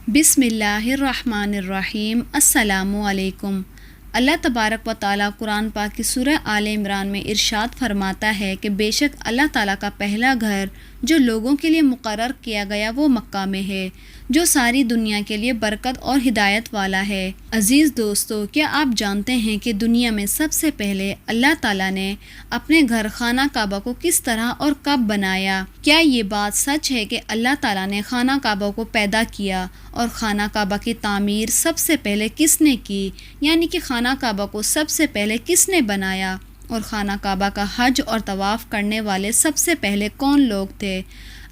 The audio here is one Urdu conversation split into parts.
بسم اللہ الرحمن الرحیم۔ السلام علیکم۔ اللہ تبارک و تعالیٰ قرآن پاک کی سورہ آل عمران میں ارشاد فرماتا ہے کہ بے شک اللہ تعالیٰ کا پہلا گھر جو لوگوں کے لیے مقرر کیا گیا وہ مکہ میں ہے، جو ساری دنیا کے لیے برکت اور ہدایت والا ہے۔ عزیز دوستو، کیا آپ جانتے ہیں کہ دنیا میں سب سے پہلے اللہ تعالیٰ نے اپنے گھر خانہ کعبہ کو کس طرح اور کب بنایا؟ کیا یہ بات سچ ہے کہ اللہ تعالیٰ نے خانہ کعبہ کو پیدا کیا اور خانہ کعبہ کی تعمیر سب سے پہلے کس نے کی؟ یعنی کہ خانہ کعبہ کو سب سے پہلے کس نے بنایا؟ اور خانہ کعبہ کا حج اور طواف کرنے والے سب سے پہلے کون لوگ تھے؟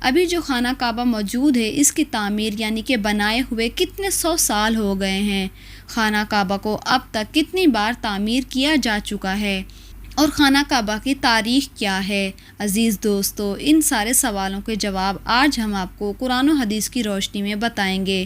ابھی جو خانہ کعبہ موجود ہے اس کی تعمیر یعنی کہ بنائے ہوئے کتنے 100 سال ہو گئے ہیں؟ خانہ کعبہ کو اب تک کتنی بار تعمیر کیا جا چکا ہے؟ اور خانہ کعبہ کی تاریخ کیا ہے؟ عزیز دوستو، ان سارے سوالوں کے جواب آج ہم آپ کو قرآن و حدیث کی روشنی میں بتائیں گے۔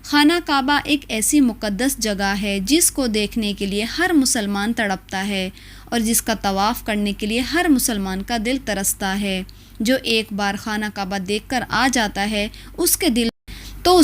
خانہ کعبہ ایک ایسی مقدس جگہ ہے جس کو دیکھنے کے لیے ہر مسلمان تڑپتا ہے اور جس کا طواف کرنے کے لیے ہر مسلمان کا دل ترستا ہے۔ جو ایک بار خانہ کعبہ دیکھ کر آ جاتا ہے اس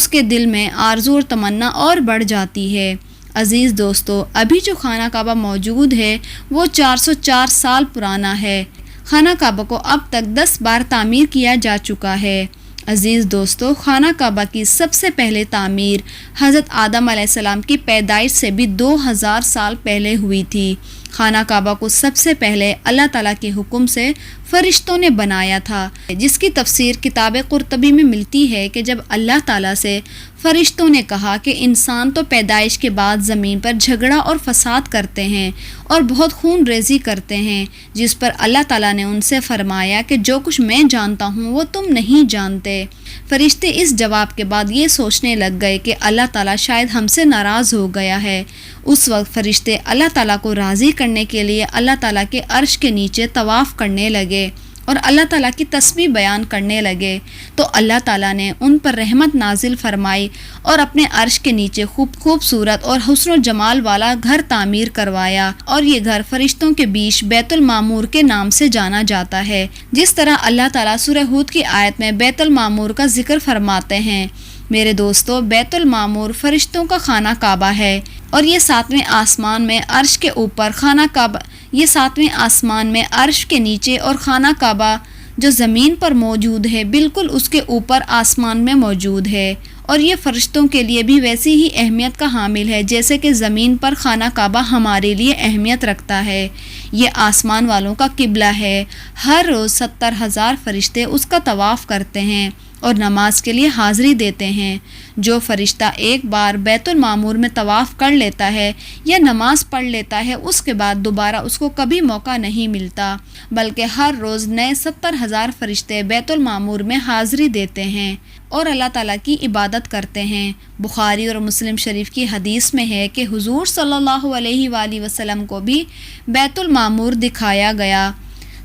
کے دل میں آرزو اور تمنا اور بڑھ جاتی ہے۔ عزیز دوستو، ابھی جو خانہ کعبہ موجود ہے وہ 404 سال پرانا ہے۔ خانہ کعبہ کو اب تک 10 بار تعمیر کیا جا چکا ہے۔ عزیز دوستو، خانہ کعبہ کی سب سے پہلے تعمیر حضرت آدم علیہ السلام کی پیدائش سے بھی 2000 سال پہلے ہوئی تھی۔ خانہ کعبہ کو سب سے پہلے اللہ تعالیٰ کے حکم سے فرشتوں نے بنایا تھا، جس کی تفسیر کتاب قرطبی میں ملتی ہے کہ جب اللہ تعالیٰ سے فرشتوں نے کہا کہ انسان تو پیدائش کے بعد زمین پر جھگڑا اور فساد کرتے ہیں اور بہت خون ریزی کرتے ہیں، جس پر اللہ تعالیٰ نے ان سے فرمایا کہ جو کچھ میں جانتا ہوں وہ تم نہیں جانتے۔ فرشتے اس جواب کے بعد یہ سوچنے لگ گئے کہ اللہ تعالیٰ شاید ہم سے ناراض ہو گیا ہے۔ اس وقت فرشتے اللہ تعالیٰ کو راضی کرنے کے لیے اللہ تعالیٰ کے عرش کے نیچے طواف کرنے لگے اور اللہ تعالیٰ کی تسبیح بیان کرنے لگے، تو اللہ تعالیٰ نے ان پر رحمت نازل فرمائی اور اپنے عرش کے نیچے خوبصورت اور حسن و جمال والا گھر تعمیر کروایا، اور یہ گھر فرشتوں کے بیچ بیت المعمور کے نام سے جانا جاتا ہے۔ جس طرح اللہ تعالیٰ سورہ ہود کی آیت میں بیت المعمور کا ذکر فرماتے ہیں۔ میرے دوستو، بیت المعمور فرشتوں کا خانہ کعبہ ہے، اور یہ 7ویں آسمان میں عرش کے اوپر خانہ کعبہ، یہ 7ویں آسمان میں عرش کے نیچے، اور خانہ کعبہ جو زمین پر موجود ہے بالکل اس کے اوپر آسمان میں موجود ہے، اور یہ فرشتوں کے لیے بھی ویسی ہی اہمیت کا حامل ہے جیسے کہ زمین پر خانہ کعبہ ہمارے لیے اہمیت رکھتا ہے۔ یہ آسمان والوں کا قبلہ ہے۔ ہر روز 70,000 فرشتے اس کا طواف کرتے ہیں اور نماز کے لیے حاضری دیتے ہیں۔ جو فرشتہ ایک بار بیت المعمور میں طواف کر لیتا ہے یا نماز پڑھ لیتا ہے، اس کے بعد دوبارہ اس کو کبھی موقع نہیں ملتا، بلکہ ہر روز نئے 70,000 فرشتے بیت المعمور میں حاضری دیتے ہیں اور اللہ تعالیٰ کی عبادت کرتے ہیں۔ بخاری اور مسلم شریف کی حدیث میں ہے کہ حضور صلی اللہ علیہ وآلہ وسلم کو بھی بیت المعمور دکھایا گیا۔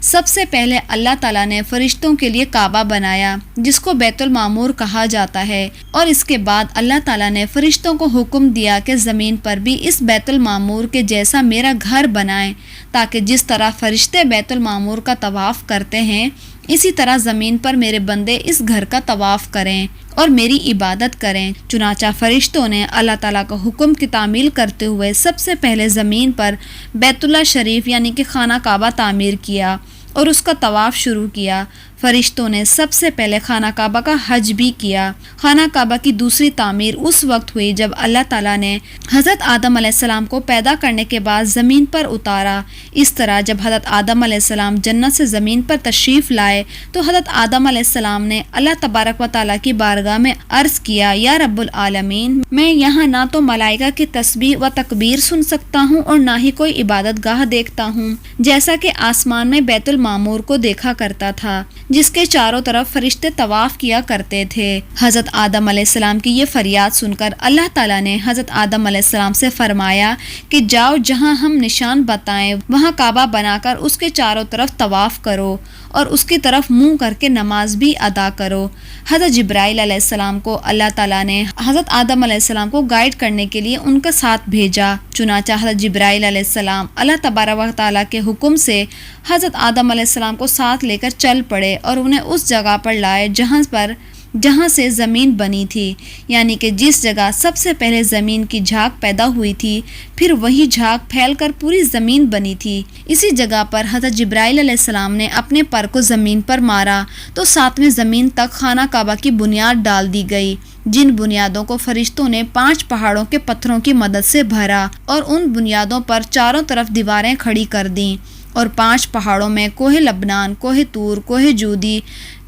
سب سے پہلے اللہ تعالیٰ نے فرشتوں کے لیے کعبہ بنایا جس کو بیت المعمور کہا جاتا ہے، اور اس کے بعد اللہ تعالیٰ نے فرشتوں کو حکم دیا کہ زمین پر بھی اس بیت المعمور کے جیسا میرا گھر بنائیں، تاکہ جس طرح فرشتے بیت المعمور کا طواف کرتے ہیں اسی طرح زمین پر میرے بندے اس گھر کا طواف کریں اور میری عبادت کریں۔ چنانچہ فرشتوں نے اللہ تعالیٰ کا حکم کی تعمیل کرتے ہوئے سب سے پہلے زمین پر بیت اللہ شریف یعنی کہ خانہ کعبہ تعمیر کیا اور اس کا طواف شروع کیا۔ فرشتوں نے سب سے پہلے خانہ کعبہ کا حج بھی کیا۔ خانہ کعبہ کی دوسری تعمیر اس وقت ہوئی جب اللہ تعالیٰ نے حضرت آدم علیہ السلام کو پیدا کرنے کے بعد زمین پر اتارا۔ اس طرح جب حضرت آدم علیہ السلام جنت سے زمین پر تشریف لائے تو حضرت آدم علیہ السلام نے اللہ تبارک و تعالیٰ کی بارگاہ میں عرض کیا، یا رب العالمین، میں یہاں نہ تو ملائکہ کی تسبیح و تکبیر سن سکتا ہوں اور نہ ہی کوئی عبادت گاہ دیکھتا ہوں، جیسا کہ آسمان میں بیت المعمور کو دیکھا کرتا تھا جس کے چاروں طرف فرشتے طواف کیا کرتے تھے۔ حضرت آدم علیہ السلام کی یہ فریاد سن کر اللہ تعالیٰ نے حضرت آدم علیہ السلام سے فرمایا کہ جاؤ، جہاں ہم نشان بتائیں وہاں کعبہ بنا کر اس کے چاروں طرف طواف کرو اور اس کی طرف منہ کر کے نماز بھی ادا کرو۔ حضرت جبرائیل علیہ السلام کو اللہ تعالیٰ نے حضرت آدم علیہ السلام کو گائیڈ کرنے کے لیے ان کا ساتھ بھیجا۔ چنانچہ حضرت جبرائیل علیہ السلام اللہ تبارک و تعالیٰ کے حکم سے حضرت آدم علیہ السلام کو ساتھ لے کر چل پڑے اور انہیں اس جگہ پر لائے جہاں پر جہاں سے زمین بنی تھی، یعنی کہ جس جگہ سب سے پہلے زمین کی جھاگ پیدا ہوئی تھی، پھر وہی جھاگ پھیل کر پوری زمین بنی تھی۔ اسی جگہ پر حضرت جبرائیل علیہ السلام نے اپنے پر کو زمین پر مارا تو 7ویں زمین تک خانہ کعبہ کی بنیاد ڈال دی گئی، جن بنیادوں کو فرشتوں نے 5 پہاڑوں کے پتھروں کی مدد سے بھرا اور ان بنیادوں پر چاروں طرف دیواریں کھڑی کر دیں، اور 5 پہاڑوں میں کوہ لبنان، کوہ طور، کوہ جودی،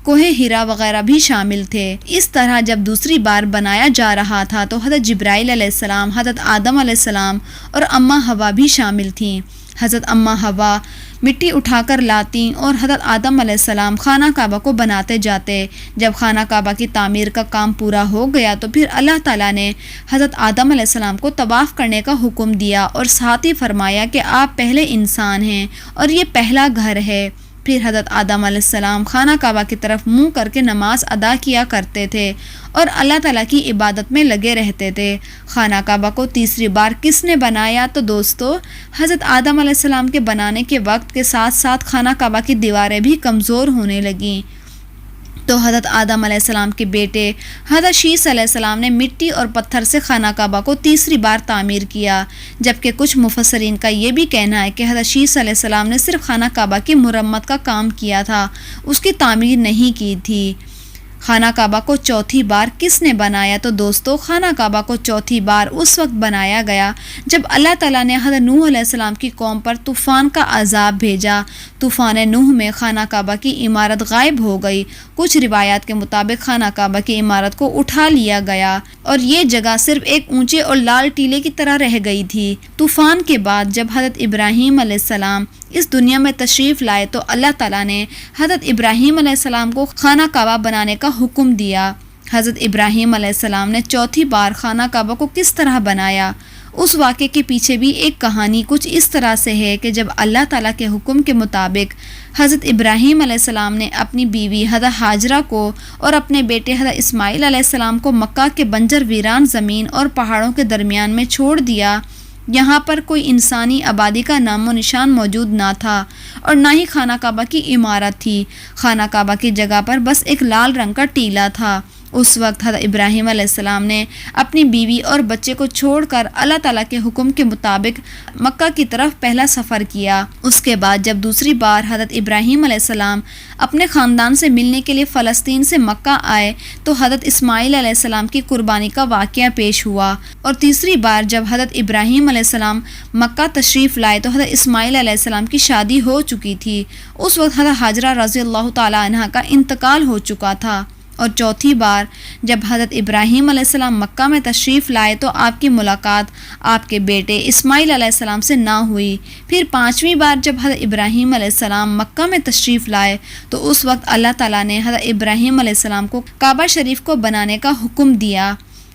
کوہ ہیرا وغیرہ بھی شامل تھے۔ اس طرح جب دوسری بار بنایا جا رہا تھا تو حضرت جبرائیل علیہ السلام، حضرت آدم علیہ السلام اور اماں حوا بھی شامل تھیں۔ حضرت اماں حوا مٹی اٹھا کر لاتی اور حضرت آدم علیہ السلام خانہ کعبہ کو بناتے جاتے۔ جب خانہ کعبہ کی تعمیر کا کام پورا ہو گیا تو پھر اللہ تعالیٰ نے حضرت آدم علیہ السلام کو طواف کرنے کا حکم دیا اور ساتھ ہی فرمایا کہ آپ پہلے انسان ہیں اور یہ پہلا گھر ہے۔ پھر حضرت آدم علیہ السلام خانہ کعبہ کی طرف منہ کر کے نماز ادا کیا کرتے تھے اور اللہ تعالیٰ کی عبادت میں لگے رہتے تھے۔ خانہ کعبہ کو تیسری بار کس نے بنایا؟ تو دوستو، حضرت آدم علیہ السلام کے بنانے کے وقت کے ساتھ ساتھ خانہ کعبہ کی دیواریں بھی کمزور ہونے لگیں، تو حضرت آدم علیہ السلام کے بیٹے حضرت شیث علیہ السلام نے مٹی اور پتھر سے خانہ کعبہ کو تیسری بار تعمیر کیا، جبکہ کچھ مفسرین کا یہ بھی کہنا ہے کہ حضرت شیث علیہ السلام نے صرف خانہ کعبہ کی مرمت کا کام کیا تھا، اس کی تعمیر نہیں کی تھی۔ خانہ کعبہ کو چوتھی بار کس نے بنایا؟ تو دوستو، خانہ کعبہ کو چوتھی بار اس وقت بنایا گیا جب اللہ تعالیٰ نے حضرت نوح علیہ السلام کی قوم پر طوفان کا عذاب بھیجا۔ طوفان نوح میں خانہ کعبہ کی عمارت غائب ہو گئی۔ کچھ روایات کے مطابق خانہ کعبہ کی عمارت کو اٹھا لیا گیا اور یہ جگہ صرف ایک اونچے اور لال ٹیلے کی طرح رہ گئی تھی۔ طوفان کے بعد جب حضرت ابراہیم علیہ السلام اس دنیا میں تشریف لائے تو اللہ تعالیٰ نے حضرت ابراہیم علیہ السلام کو خانہ کعبہ بنانے کا حکم دیا۔ حضرت ابراہیم علیہ السلام نے چوتھی بار خانہ کعبہ کو کس طرح بنایا؟ اس واقعے کے پیچھے بھی ایک کہانی کچھ اس طرح سے ہے کہ جب اللہ تعالیٰ کے حکم کے مطابق حضرت ابراہیم علیہ السلام نے اپنی بیوی حضرت ہاجرہ کو اور اپنے بیٹے حضرت اسماعیل علیہ السلام کو مکہ کے بنجر ویران زمین اور پہاڑوں کے درمیان میں چھوڑ دیا، یہاں پر کوئی انسانی آبادی کا نام و نشان موجود نہ تھا اور نہ ہی خانہ کعبہ کی عمارت تھی۔ خانہ کعبہ کی جگہ پر بس ایک لال رنگ کا ٹیلا تھا۔ اس وقت حضرت ابراہیم علیہ السلام نے اپنی بیوی اور بچے کو چھوڑ کر اللہ تعالیٰ کے حکم کے مطابق مکہ کی طرف پہلا سفر کیا۔ اس کے بعد جب دوسری بار حضرت ابراہیم علیہ السلام اپنے خاندان سے ملنے کے لیے فلسطین سے مکہ آئے تو حضرت اسماعیل علیہ السلام کی قربانی کا واقعہ پیش ہوا، اور تیسری بار جب حضرت ابراہیم علیہ السلام مکہ تشریف لائے تو حضرت اسماعیل علیہ السلام کی شادی ہو چکی تھی۔ اس وقت حضرت ہاجرہ رضی اللہ تعالیٰ عنہ کا انتقال ہو چکا تھا۔ اور چوتھی بار جب حضرت ابراہیم علیہ السلام مکہ میں تشریف لائے تو آپ کی ملاقات آپ کے بیٹے اسماعیل علیہ السلام سے نہ ہوئی۔ پھر پانچویں بار جب حضرت ابراہیم علیہ السلام مکہ میں تشریف لائے تو اس وقت اللہ تعالیٰ نے حضرت ابراہیم علیہ السلام کو کعبہ شریف کو بنانے کا حکم دیا۔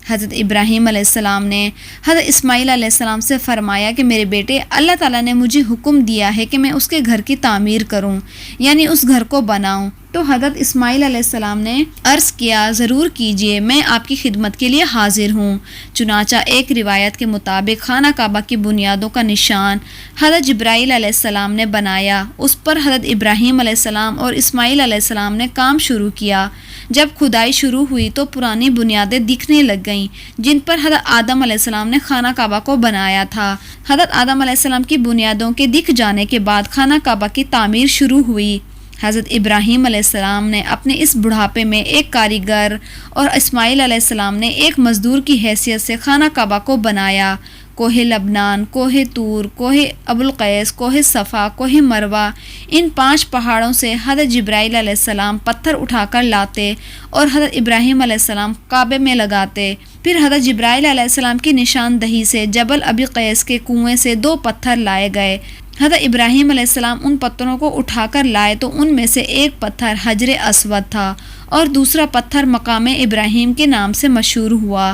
حضرت ابراہیم علیہ السلام نے حضرت اسماعیل علیہ السلام سے فرمایا کہ میرے بیٹے، اللہ تعالیٰ نے مجھے حکم دیا ہے کہ میں اس کے گھر کی تعمیر کروں، یعنی اس گھر کو بناؤں۔ تو حضرت اسماعیل علیہ السلام نے عرض کیا، ضرور کیجئے، میں آپ کی خدمت کے لیے حاضر ہوں۔ چنانچہ ایک روایت کے مطابق خانہ کعبہ کی بنیادوں کا نشان حضرت جبرائیل علیہ السلام نے بنایا۔ اس پر حضرت ابراہیم علیہ السلام اور اسماعیل علیہ السلام نے کام شروع کیا۔ جب کھدائی شروع ہوئی تو پرانی بنیادیں دکھنے لگ گئیں جن پر حضرت آدم علیہ السلام نے خانہ کعبہ کو بنایا تھا۔ حضرت آدم علیہ السلام کی بنیادوں کے دکھ جانے کے بعد خانہ کعبہ کی تعمیر شروع ہوئی۔ حضرت ابراہیم علیہ السلام نے اپنے اس بڑھاپے میں ایک کاریگر اور اسماعیل علیہ السلام نے ایک مزدور کی حیثیت سے خانہ کعبہ کو بنایا۔ کوہ لبنان، کوہ طور، کوہ ابوالقیس، کوہ صفا، کوہ مروہ، ان 5 پہاڑوں سے حضرت جبرائیل علیہ السلام پتھر اٹھا کر لاتے اور حضرت ابراہیم علیہ السلام کعبے میں لگاتے۔ پھر حضرت جبرائیل علیہ السلام کی نشاندہی سے جبل ابی قیس کے کنویں سے 2 پتھر لائے گئے۔ حضرت ابراہیم علیہ السلام ان پتھروں کو اٹھا کر لائے تو ان میں سے ایک پتھر حجر اسود تھا اور دوسرا پتھر مقام ابراہیم کے نام سے مشہور ہوا۔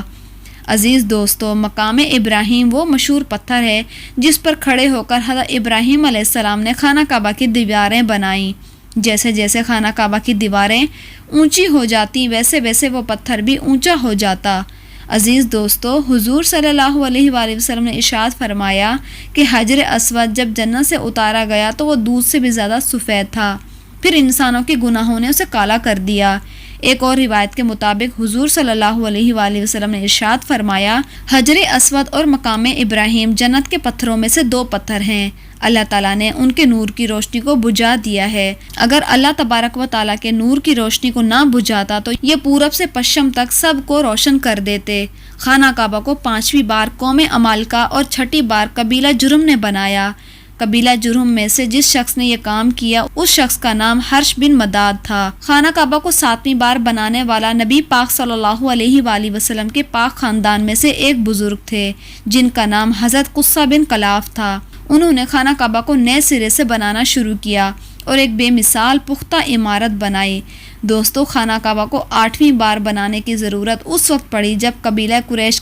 عزیز دوستو، مقام ابراہیم وہ مشہور پتھر ہے جس پر کھڑے ہو کر حضرت ابراہیم علیہ السلام نے خانہ کعبہ کی دیواریں بنائیں۔ جیسے جیسے خانہ کعبہ کی دیواریں اونچی ہو جاتی ویسے ویسے وہ پتھر بھی اونچا ہو جاتا۔ عزیز دوستو، حضور صلی اللہ علیہ وآلہ وسلم نے ارشاد فرمایا کہ حجر اسود جب جنت سے اتارا گیا تو وہ دودھ سے بھی زیادہ سفید تھا، پھر انسانوں کے گناہوں نے اسے کالا کر دیا۔ ایک اور روایت کے مطابق حضور صلی اللہ علیہ وآلہ وسلم نے ارشاد فرمایا، حجر اسود اور مقام ابراہیم جنت کے پتھروں میں سے 2 پتھر ہیں، اللہ تعالیٰ نے ان کے نور کی روشنی کو بجھا دیا ہے۔ اگر اللہ تبارک و تعالیٰ کے نور کی روشنی کو نہ بجھاتا تو یہ پورب سے پشچم تک سب کو روشن کر دیتے۔ خانہ کعبہ کو 5ویں بار قوم عمالقہ اور 6ٹھی بار قبیلہ جرہم نے بنایا۔ قبیلہ جرہم میں سے جس شخص نے یہ کام کیا اس شخص کا نام حرش بن مداد تھا۔ خانہ کعبہ کو 7ویں بار بنانے والا نبی پاک صلی اللہ علیہ وآلہ وسلم کے پاک خاندان میں سے ایک بزرگ تھے جن کا نام حضرت قصہ بن کلاف تھا۔ انہوں نے خانہ کعبہ کو نئے سرے سے بنانا شروع کیا اور ایک بے مثال پختہ عمارت بنائی۔ دوستو، خانہ کعبہ کو 8ویں بار بنانے کی ضرورت اس وقت پڑی جب قبیلہ قریش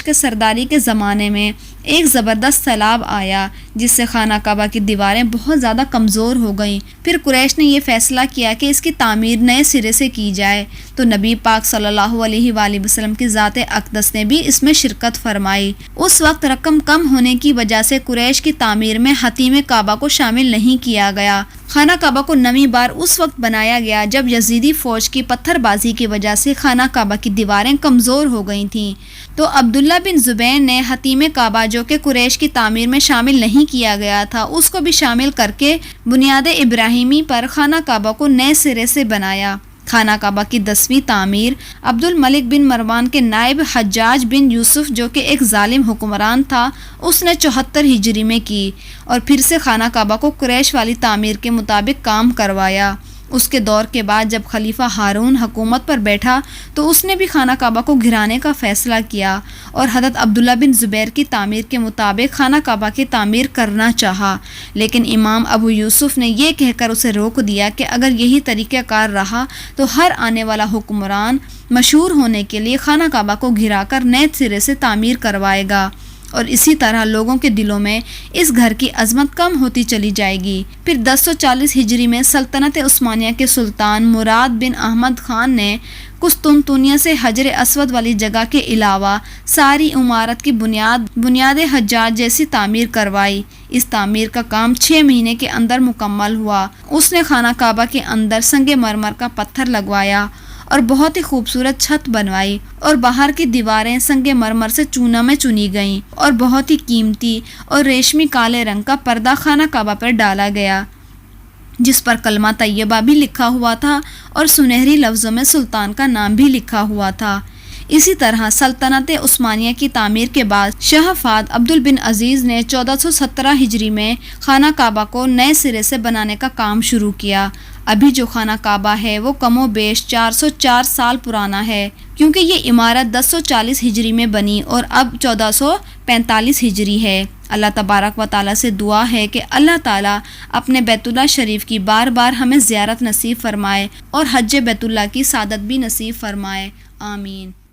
کے سرداری کے زمانے میں ایک زبردست سیلاب آیا جس سے خانہ کعبہ کی دیواریں بہت زیادہ کمزور ہو گئیں۔ پھر قریش نے یہ فیصلہ کیا کہ اس کی تعمیر نئے سرے سے کی جائے، تو نبی پاک صلی اللہ علیہ وآلہ وسلم کی ذات اقدس نے بھی اس میں شرکت فرمائی۔ اس وقت رقم کم ہونے کی وجہ سے قریش کی تعمیر میں حطیم کعبہ کو شامل نہیں کیا گیا۔ خانہ کعبہ کو 9ویں بار اس وقت بنایا گیا جب یزیدی فوج کی پتھر بازی کی وجہ سے خانہ کعبہ کی دیواریں کمزور ہو گئی تھیں، تو عبداللہ بن زبیر نے حطیم کعبہ جو کہ قریش کی تعمیر میں شامل نہیں کیا گیا تھا اس کو بھی شامل کر کے بنیاد ابراہیمی پر خانہ کعبہ کو نئے سرے سے بنایا۔ خانہ کعبہ کی 10ویں تعمیر عبد الملک بن مروان کے نائب حجاج بن یوسف جو کہ ایک ظالم حکمران تھا اس نے 74 ہجری میں کی، اور پھر سے خانہ کعبہ کو قریش والی تعمیر کے مطابق کام کروایا۔ اس کے دور کے بعد جب خلیفہ ہارون حکومت پر بیٹھا تو اس نے بھی خانہ کعبہ کو گرانے کا فیصلہ کیا اور حضرت عبداللہ بن زبیر کی تعمیر کے مطابق خانہ کعبہ کی تعمیر کرنا چاہا، لیکن امام ابو یوسف نے یہ کہہ کر اسے روک دیا کہ اگر یہی طریقہ کار رہا تو ہر آنے والا حکمران مشہور ہونے کے لیے خانہ کعبہ کو گرا کر نئے سرے سے تعمیر کروائے گا، اور اسی طرح لوگوں کے دلوں میں اس گھر کی عظمت کم ہوتی چلی جائے گی۔ پھر 1040 ہجری میں سلطنت عثمانیہ کے سلطان مراد بن احمد خان نے قسطنطنیہ سے حجر اسود والی جگہ کے علاوہ ساری عمارت کی بنیاد حجاج جیسی تعمیر کروائی۔ اس تعمیر کا کام 6 مہینے کے اندر مکمل ہوا۔ اس نے خانہ کعبہ کے اندر سنگ مرمر کا پتھر لگوایا اور بہت ہی خوبصورت چھت بنوائی، اور باہر کی دیواریں سنگ مرمر سے چونا میں چنی گئیں، اور بہت ہی قیمتی اور ریشمی کالے رنگ کا پردہ خانہ کعبہ پر ڈالا گیا جس پر کلمہ طیبہ بھی لکھا ہوا تھا اور سنہری لفظوں میں سلطان کا نام بھی لکھا ہوا تھا۔ اسی طرح سلطنت عثمانیہ کی تعمیر کے بعد شاہ فہد عبدل بن عزیز نے 1417 ہجری میں خانہ کعبہ کو نئے سرے سے بنانے کا کام شروع کیا۔ ابھی جو خانہ کعبہ ہے وہ کم و بیش 404 سال پرانا ہے، کیونکہ یہ عمارت 1040 ہجری میں بنی اور اب 1445 ہجری ہے۔ اللہ تبارک و تعالیٰ سے دعا ہے کہ اللہ تعالیٰ اپنے بیت اللہ شریف کی بار بار ہمیں زیارت نصیب فرمائے اور حج بیت اللہ کی سعادت بھی نصیب فرمائے، آمین۔